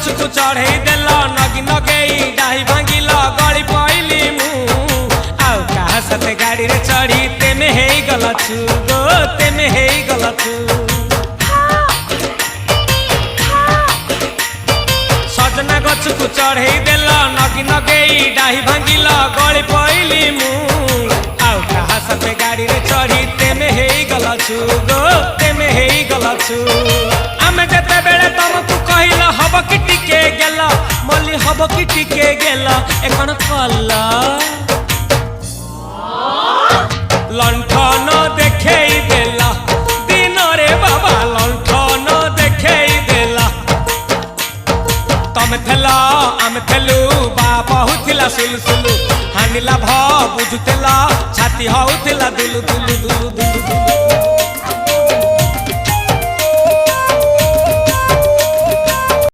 गछकु चढ़े देल नगी नगेई डाही भांगिल गली पइली मु आउ कहा सते गाड़ी रे चढ़ी तेमे हेई गलछु गो तेमे हेई गलछु सजना गछकु चढ़े देल नगी नगेई डाही भांगिल गली पइली मु आउ कहा सते गाड़ी रे चढ़ी तेमे हेई गलछु गो तेमे हेई गलछु आमे जते बेले तुमको कहिल हब कि टिके गेल मल्ली हब कि टिके गेल एखन कल्ला लंठन देखेई देला दिन रे बाबा लंठन देखेई देला तमे थेला आमे थेलु बाबा हुथिला सुलसुलु हानिला भ बुझुतेला छाती हउथिला दुलु दुलु दुलु दुलु दुलु